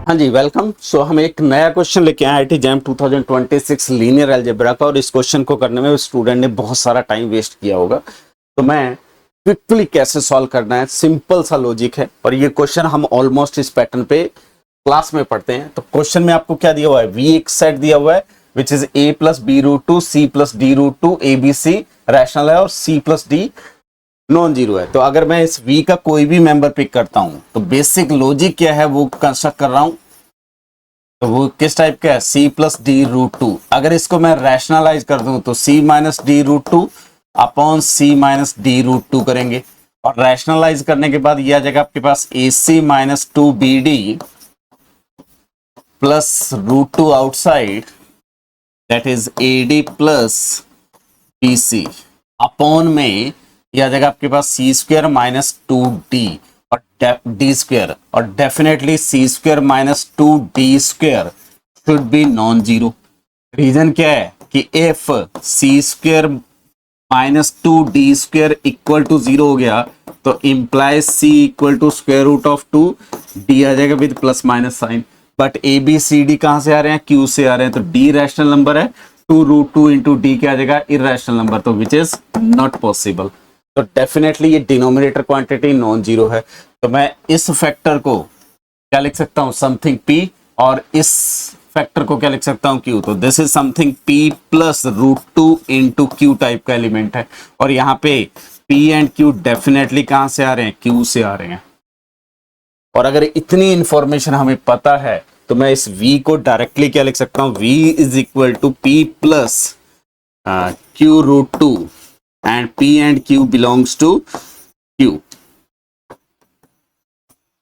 हाँ जी, वेलकम। हम एक नया क्वेश्चन लेके आए आईआईटी जैम 2026 लीनियर अलजेब्रा का, और इस क्वेश्चन को करने में स्टूडेंट ने बहुत सारा टाइम वेस्ट किया होगा। तो मैं क्विकली कैसे सॉल्व करना है, सिंपल सा लॉजिक है, और ये क्वेश्चन हम ऑलमोस्ट इस पैटर्न पे क्लास में पढ़ते हैं। तो क्वेश्चन में आपको क्या दिया हुआ है, वी एक सेट दिया हुआ है which is a plus B root two C plus D root two A B C rational है और c plus D non zero है। तो अगर मैं इस v का कोई भी मेंबर पिक करता हूं तो बेसिक लॉजिक क्या है वो कंस्ट्रक्ट कर रहा हूं। तो वो किस टाइप का है, c plus D root two. अगर इसको मैं रैशनलाइज कर दूं तो c minus D root two upon c minus D root two करेंगे, और रैशनलाइज करने के बाद यह आ जाएगा आपके पास ac minus two B D plus root two outside that is ad plus bc upon में यह आ जाएगा आपके पास C square minus two D और डी स्क्वायर, और definitely C square minus two D square should be non zero. Reason क्या है कि if C square minus two D square equal to zero हो गया तो implies C equal to square root of to, D आ जाएगा with plus minus sign. But A B C D कहां से आ रहे हैं, क्यू से आ रहे हैं, तो डी रैशनल नंबर है, two root two into D क्या आ जाएगा, इरेशनल नंबर, तो विच इज नॉट पॉसिबल। तो डेफिनेटली ये डिनोमिनेटर क्वांटिटी नॉन जीरो है। तो मैं इस फैक्टर को क्या लिख सकता हूं, समथिंग p, और इस फैक्टर को क्या लिख सकता हूं, q। तो this is something p plus root two into Q type का एलिमेंट है, और यहाँ पे p एंड q डेफिनेटली कहां से आ रहे हैं, q से आ रहे हैं। और अगर इतनी इंफॉर्मेशन हमें पता है तो मैं इस v को डायरेक्टली क्या लिख सकता हूं, v is equal to p प्लस q root two and p and q belongs to q।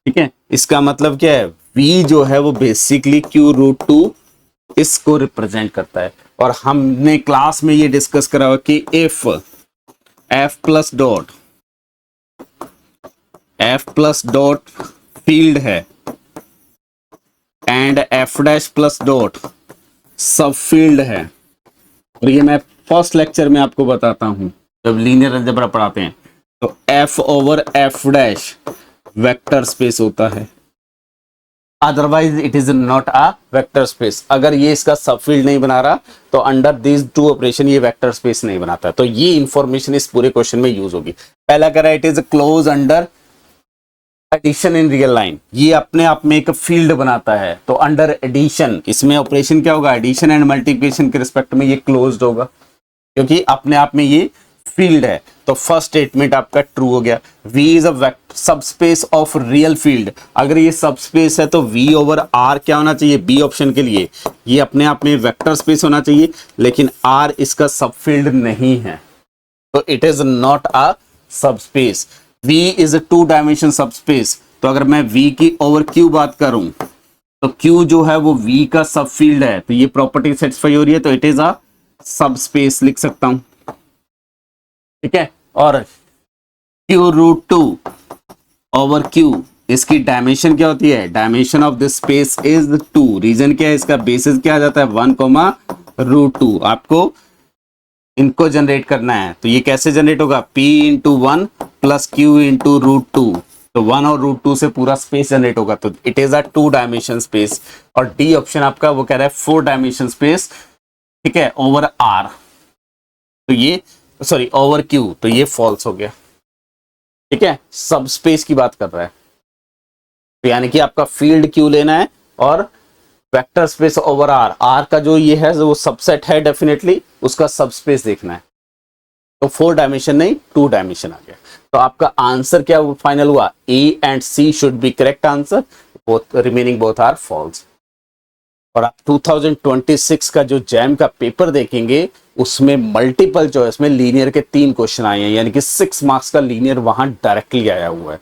ठीक है, इसका मतलब क्या है, v जो है वो बेसिकली q रूट टू इसको रिप्रेजेंट करता है। और हमने क्लास में ये डिस्कस करा हुआ कि if f plus dot field है and f dash plus dot subfield है, और ये मैं फर्स्ट लेक्चर में आपको बताता हूं जब लीनियर अलजेब्रा पढ़ाते हैं, तो f over f dash vector space होता है, otherwise it is not a vector space. अगर ये इसका सब फील्ड नहीं बना रहा तो अंडर दिस टू ऑपरेशन ये वेक्टर स्पेस नहीं बनाता। तो ये इंफॉर्मेशन इस पूरे क्वेश्चन में यूज होगी। पहला करा it is close under addition in real line, ये अपने आप में एक फील्ड बनाता है। तो अंडर एडिशन इसमें ऑपरेशन क्या होगा, एडिशन एंड मल्टीप्लिकेशन के रिस्पेक्ट में ये क्लोज्ड होगा क्योंकि अपने आप में ये फील्ड है। तो फर्स्ट स्टेटमेंट आपका ट्रू हो गया। V is a subspace of real field. अगर ये सबस्पेस है तो V ओवर R क्या होना चाहिए, B ऑप्शन के लिए ये अपने आप में वेक्टर स्पेस होना चाहिए, लेकिन R इसका सब फील्ड नहीं है, तो it is not a subspace. V is a two dimension subspace. तो अगर मैं V की ओवर Q बात करूं तो Q जो है वो V का सब फील्ड है, तो ये प्रॉपर्टी सेटिस्फाई हो रही है, तो इट इज अ सबस्पेस लिख सकता हूं। ठीक है, और q root two over q इसकी डायमेंशन क्या होती है, dimension of this space is 2। Reason क्या है, इसका बेसिस क्या आ जाता है, 1 कोमा रूट टू। आपको इनको जनरेट करना है, तो ये कैसे जनरेट होगा, p into one plus q into root two, तो 1 और रूट टू से पूरा स्पेस जनरेट होगा, तो it is a two dimension space. और डी ऑप्शन आपका वो कह रहा है 4 डायमेंशन स्पेस, ठीक है, ओवर r, तो ये सॉरी ओवर क्यू, तो ये फॉल्स हो गया। ठीक है, सब स्पेस की बात कर रहा है, तो यानी कि आपका फील्ड क्यू लेना है और vector space over R, R का जो ये है वो सबसेट है, डेफिनेटली उसका सब स्पेस देखना है। तो 4 डायमेंशन नहीं 2 डायमेंशन आ गया। तो आपका आंसर क्या फाइनल हुआ, A and C should be correct answer, both remaining both are false. और आप 2026 का जो जैम का पेपर देखेंगे उसमें मल्टीपल चॉइस में लीनियर के 3 क्वेश्चन आए हैं, यानी कि 6 मार्क्स का लीनियर वहां डायरेक्टली आया हुआ है।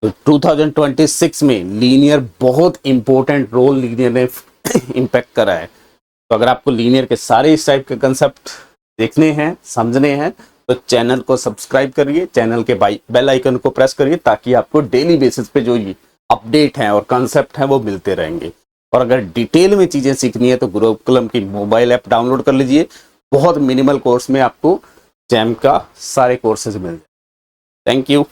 तो 2026 में लीनियर बहुत इंपॉर्टेंट रोल लीनियर ने इंपैक्ट करा है। तो अगर आपको लीनियर के सारे इस टाइप के कंसेप्ट देखने हैं, समझने हैं, तो चैनल को सब्सक्राइब करिए, चैनल के बेल आइकन को प्रेस करिए, ताकि आपको डेली बेसिस पे जो ये अपडेट हैं और कंसेप्ट हैं वो मिलते रहेंगे। और अगर डिटेल में चीजें सीखनी है तो गुरुकुलम की मोबाइल ऐप डाउनलोड कर लीजिए। बहुत मिनिमल कोर्स में आपको जैम का सारे कोर्सेज मिल जाए। Thank you.